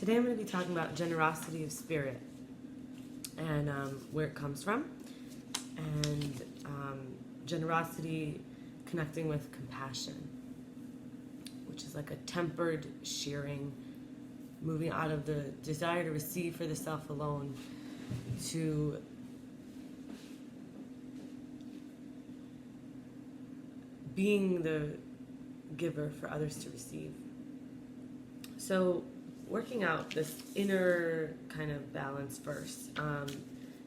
Today I'm going to be talking about generosity of spirit and where it comes from, and generosity connecting with compassion, which is like a tempered sharing, moving out of the desire to receive for the self alone to being the giver for others to receive. So working out this inner kind of balance first.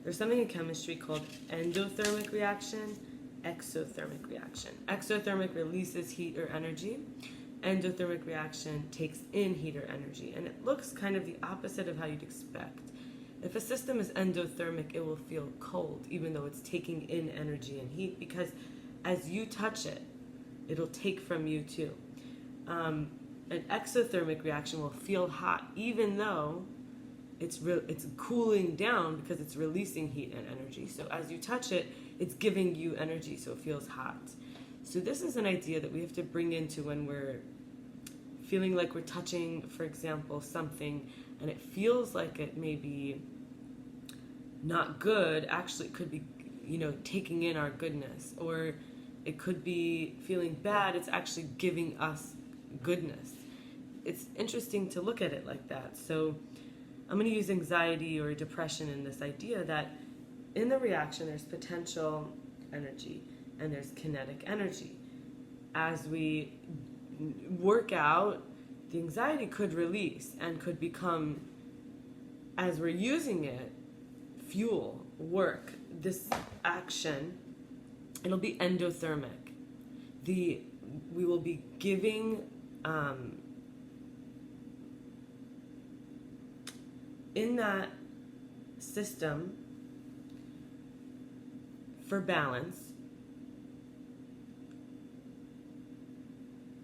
There's something in chemistry called endothermic reaction, exothermic reaction. Exothermic releases heat or energy. Endothermic reaction takes in heat or energy. And it looks kind of the opposite of how you'd expect. If a system is endothermic, it will feel cold, even though it's taking in energy and heat, because as you touch it, it'll take from you too. An exothermic reaction will feel hot, even though it's cooling down because it's releasing heat and energy. So as you touch it, it's giving you energy, so it feels hot. So this is an idea that we have to bring into when we're feeling like we're touching, for example, something, and it feels like it may be not good. Actually, it could be, taking in our goodness, or it could be feeling bad. It's actually giving us goodness. It's interesting to look at it like that. So I'm going to use anxiety or depression in this idea that in the reaction there's potential energy and there's kinetic energy. As we work out, the anxiety could release and could become, as we're using it, fuel, work, this action, it'll be endothermic. We will be giving in that system for balance,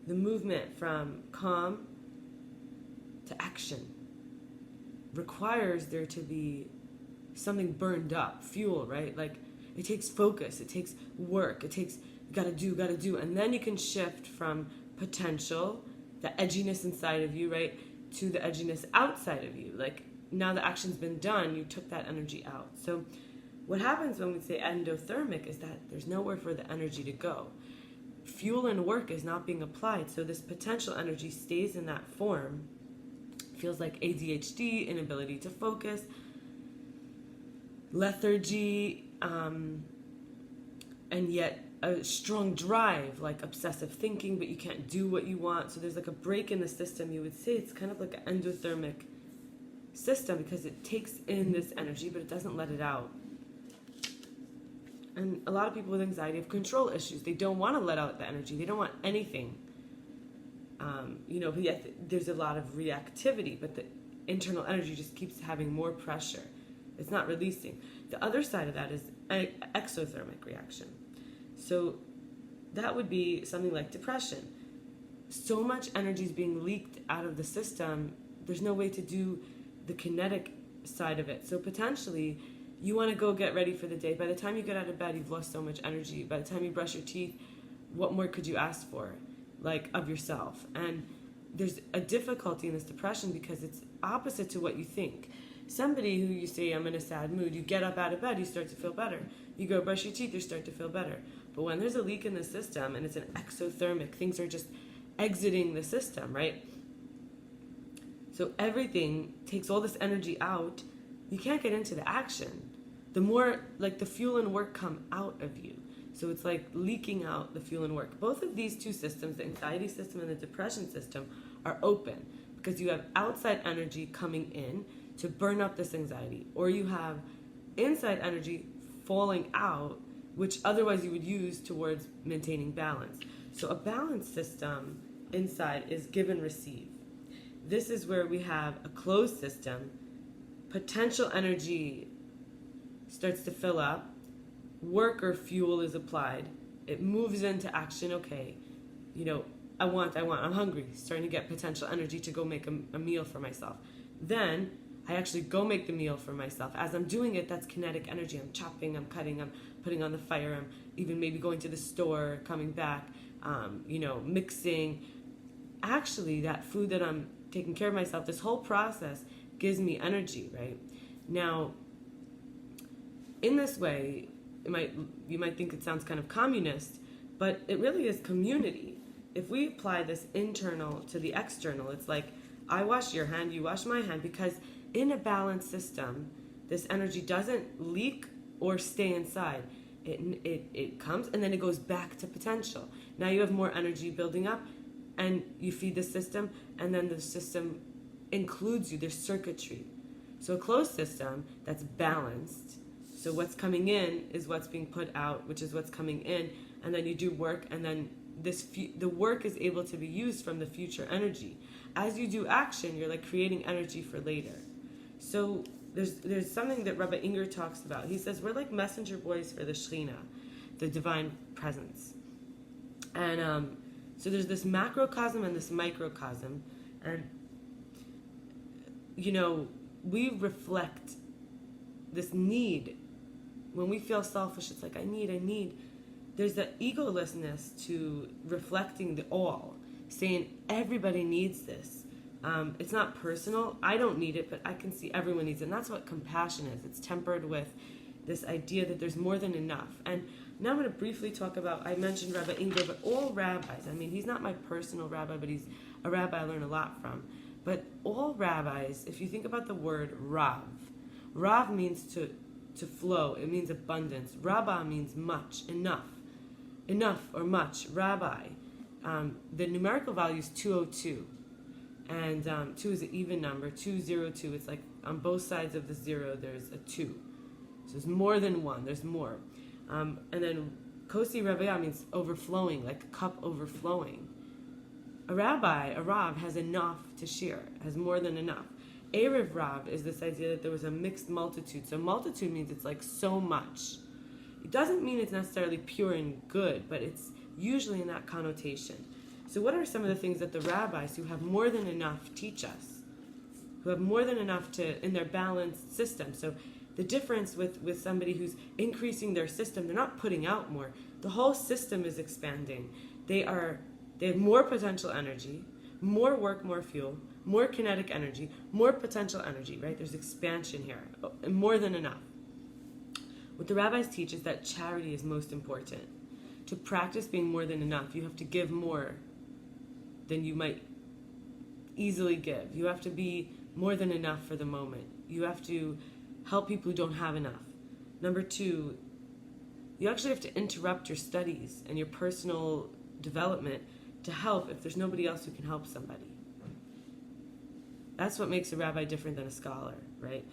the movement from calm to action requires there to be something burned up, fuel, right? Like it takes focus, it takes work, it takes gotta do, and then you can shift from potential, the edginess inside of you, right, to the edginess outside of you. Like now the action's been done, you took that energy out. So what happens when we say endothermic is that there's nowhere for the energy to go. Fuel and work is not being applied, so this potential energy stays in that form. Feels like ADHD, inability to focus, lethargy, and yet a strong drive, like obsessive thinking, but you can't do what you want. So there's like a break in the system. You would say it's kind of like an endothermic system because it takes in this energy, but it doesn't let it out. And a lot of people with anxiety have control issues. They don't want to let out the energy. They don't want anything. But yet there's a lot of reactivity, but the internal energy just keeps having more pressure. It's not releasing. The other side of that is exothermic reaction. So that would be something like depression. So much energy is being leaked out of the system, there's no way to do the kinetic side of it. So potentially, you want to go get ready for the day. By the time you get out of bed, you've lost so much energy. By the time you brush your teeth, what more could you ask for, like of yourself? And there's a difficulty in this depression because it's opposite to what you think. Somebody who you say, I'm in a sad mood, you get up out of bed, you start to feel better. You go brush your teeth, you start to feel better. But when there's a leak in the system and it's an exothermic, things are just exiting the system, right? So everything takes all this energy out. You can't get into the action. The more, like, the fuel and work come out of you. So it's like leaking out the fuel and work. Both of these two systems, the anxiety system and the depression system, are open because you have outside energy coming in to burn up this anxiety, or you have inside energy falling out, which otherwise you would use towards maintaining balance. So a balanced system inside is give and receive. This is where we have a closed system. Potential energy starts to fill up. Work or fuel is applied. It moves into action. Okay, I want, I'm hungry. Starting to get potential energy to go make a meal for myself. Then I actually go make the meal for myself. As I'm doing it, that's kinetic energy. I'm chopping, I'm cutting, I'm putting on the fire, I'm even maybe going to the store, coming back, mixing. Actually, that food that I'm taking care of myself. This whole process gives me energy, right? Now, in this way, you might think it sounds kind of communist, but it really is community. If we apply this internal to the external, it's like I wash your hand, you wash my hand, because in a balanced system, this energy doesn't leak or stay inside. It comes and then it goes back to potential. Now you have more energy building up, and you feed the system, and then the system includes you. There's circuitry. So a closed system that's balanced, so what's coming in is what's being put out, which is what's coming in, and then you do work, and then the work is able to be used from the future energy. As you do action, you're like creating energy for later. So there's something that Rabbi Inger talks about. He says we're like messenger boys for the Shekhinah, the divine presence. And so there's this macrocosm and this microcosm, and we reflect this need. When we feel selfish, it's like I need. There's the egolessness to reflecting the all, saying everybody needs this. It's not personal. I don't need it, but I can see everyone needs it. And that's what compassion is. It's tempered with this idea that there's more than enough. And now I'm going to briefly talk about, I mentioned Rabbi Inger, but all rabbis, he's not my personal rabbi, but he's a rabbi I learn a lot from. But all rabbis, if you think about the word Rav means to flow. It means abundance. Rabbah means much, enough or much. Rabbi. The numerical value is 202. And 2 is an even number, 202. It's like on both sides of the 0, there's a 2. So there's more than 1, there's more. And then Kosi Rabbeah means overflowing, like a cup overflowing. A Rav, has enough to share, has more than enough. Erev Rav is this idea that there was a mixed multitude. So multitude means it's like so much. It doesn't mean it's necessarily pure and good, but it's usually in that connotation. So what are some of the things that the rabbis who have more than enough teach us? Who have more than enough in their balanced system. So the difference with somebody who's increasing their system, they're not putting out more. The whole system is expanding. They have more potential energy, more work, more fuel, more kinetic energy, more potential energy, right? There's expansion here, and more than enough. What the rabbis teach is that charity is most important. To practice being more than enough, you have to give more than you might easily give. You have to be more than enough for the moment. You have to help people who don't have enough. Number 2, you actually have to interrupt your studies and your personal development to help if there's nobody else who can help somebody. That's what makes a rabbi different than a scholar, right?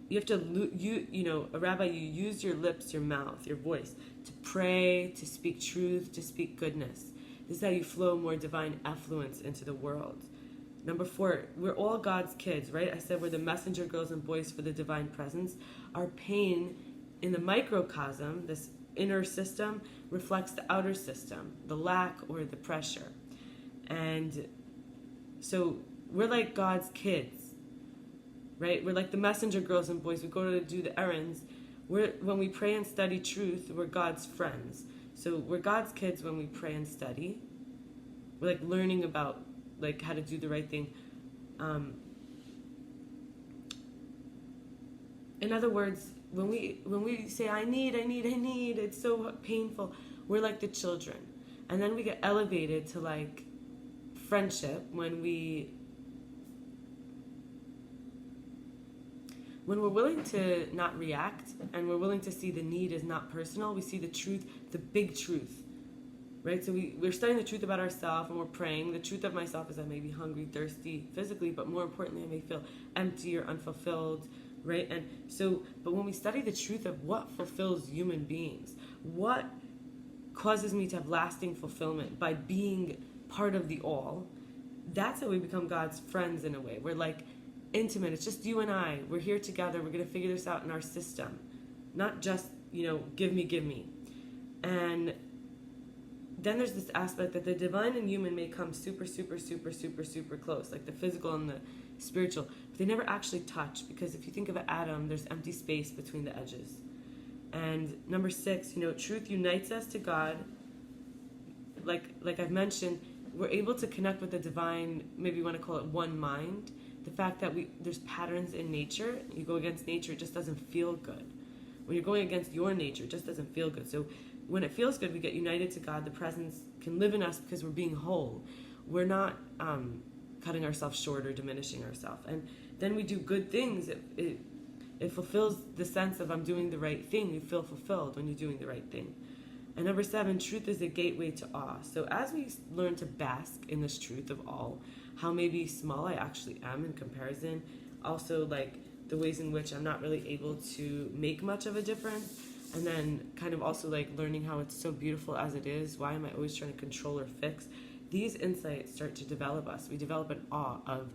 You have to, a rabbi, you use your lips, your mouth, your voice to pray, to speak truth, to speak goodness. This is how you flow more divine effluence into the world. Number 4, we're all God's kids, right? I said we're the messenger girls and boys for the divine presence. Our pain in the microcosm, this inner system, reflects the outer system, the lack or the pressure. And so we're like God's kids, right? We're like the messenger girls and boys. We go to do the errands. When we pray and study truth, we're God's friends. So we're God's kids when we pray and study. We're like learning about like how to do the right thing. In other words, when we say I need, it's so painful. We're like the children, and then we get elevated to like friendship when we're willing to not react, and we're willing to see the need is not personal. We see the truth, the big truth, right? So we're studying the truth about ourselves, and we're praying. The truth of myself is I may be hungry, thirsty physically, but more importantly, I may feel empty or unfulfilled, right? And so, but when we study the truth of what fulfills human beings, what causes me to have lasting fulfillment by being part of the all, that's how we become God's friends in a way. We're like intimate. It's just you and I. We're here together. We're going to figure this out in our system. Not just, give me. And then there's this aspect that the divine and human may come super, super, super, super, super close, like the physical and the spiritual, but they never actually touch, because if you think of an atom, there's empty space between the edges. And number 6, truth unites us to God. Like I've mentioned, we're able to connect with the divine, maybe you want to call it one mind. The fact that there's patterns in nature, you go against nature, it just doesn't feel good. When you're going against your nature, it just doesn't feel good. So when it feels good, we get united to God. The presence can live in us because we're being whole. We're not cutting ourselves short or diminishing ourselves. And then we do good things. It fulfills the sense of I'm doing the right thing. You feel fulfilled when you're doing the right thing. And number 7, truth is a gateway to awe. So as we learn to bask in this truth of all, how maybe small I actually am in comparison, also like the ways in which I'm not really able to make much of a difference, and then kind of also like learning how it's so beautiful as it is. Why am I always trying to control or fix? These insights start to develop us. We develop an awe of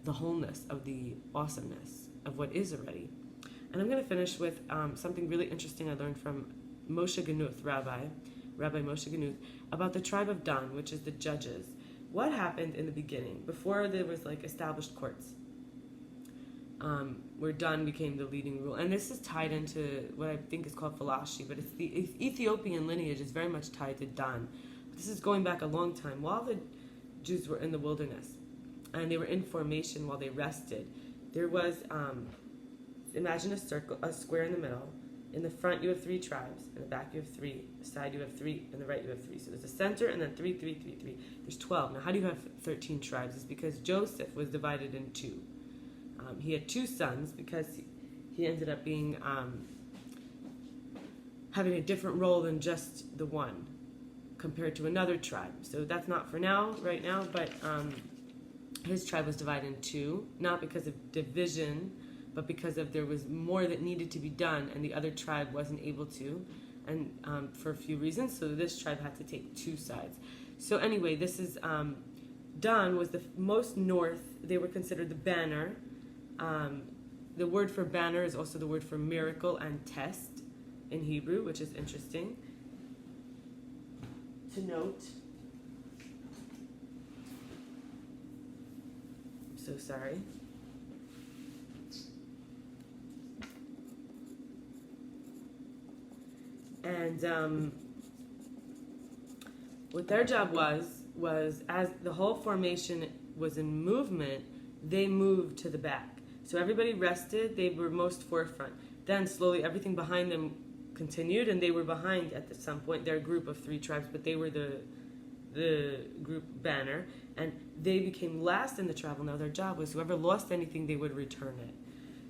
the wholeness, of the awesomeness of what is already. And I'm going to finish with something really interesting I learned from Moshe Ganuth, Rabbi Moshe Ganuth, about the tribe of Dan, which is the judges. What happened in the beginning, before there was like established courts, where Dan became the leading rule? And this is tied into what I think is called philosophy, but it's the Ethiopian lineage is very much tied to Dan. This is going back a long time, while the Jews were in the wilderness, and they were in formation while they rested. There was, imagine a circle, a square in the middle. In the front, you have 3 tribes. In the back, you have 3. The side, you have 3. In the right, you have 3. So there's a center, and then 3, 3, 3, 3. There's 12. Now, how do you have 13 tribes? It's because Joseph was divided in 2. He had 2 sons because he ended up being having a different role than just the one compared to another tribe. So that's not for now, right now, but his tribe was divided in 2, not because of division, but because of there was more that needed to be done, and the other tribe wasn't able to, and for a few reasons. So this tribe had to take 2 sides. So anyway, this is Dan was the most north. They were considered the banner. The word for banner is also the word for miracle and test in Hebrew, which is interesting to note. I'm so sorry. And what their job was as the whole formation was in movement, they moved to the back. So everybody rested, they were most forefront. Then slowly everything behind them continued, and they were behind at some point. They're a group of 3 tribes, but they were the group banner, and they became last in the travel. Now their job was whoever lost anything, they would return it.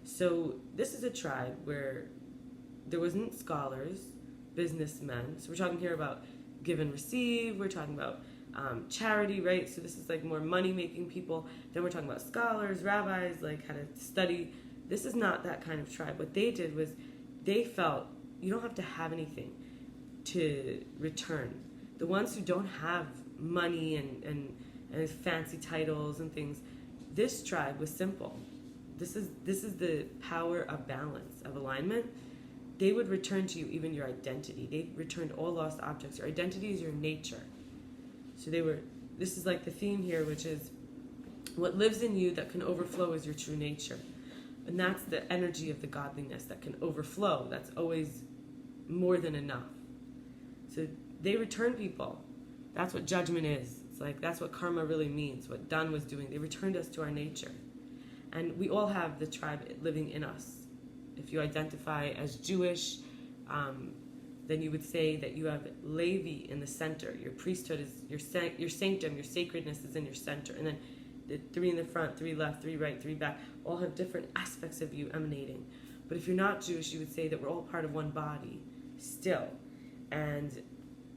So this is a tribe where there wasn't scholars, businessmen. So we're talking here about give and receive. We're talking about charity, right? So this is like more money-making people. Then we're talking about scholars, rabbis, like how to study. This is not that kind of tribe. What they did was they felt you don't have to have anything to return. The ones who don't have money and fancy titles and things, this tribe was simple. This is the power of balance, of alignment. They would return to you even your identity. They returned all lost objects. Your identity is your nature. So this is like the theme here, which is what lives in you that can overflow is your true nature. And that's the energy of the godliness that can overflow. That's always more than enough. So they return people. That's what judgment is. It's like that's what karma really means, what Dan was doing. They returned us to our nature. And we all have the tribe living in us. If you identify as Jewish, then you would say that you have Levi in the center. Your priesthood is your sanctum, your sacredness is in your center. And then the 3 in the front, 3 left, 3 right, 3 back, all have different aspects of you emanating. But if you're not Jewish, you would say that we're all part of one body still. And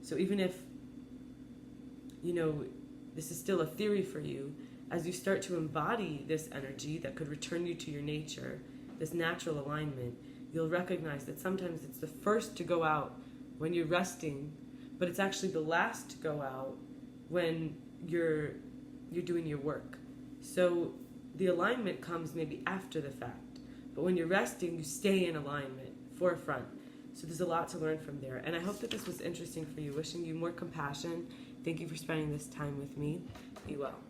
so even if, this is still a theory for you, as you start to embody this energy that could return you to your nature, this natural alignment, you'll recognize that sometimes it's the first to go out when you're resting, but it's actually the last to go out when you're doing your work. So the alignment comes maybe after the fact, but when you're resting, you stay in alignment, forefront. So there's a lot to learn from there. And I hope that this was interesting for you. Wishing you more compassion. Thank you for spending this time with me. Be well.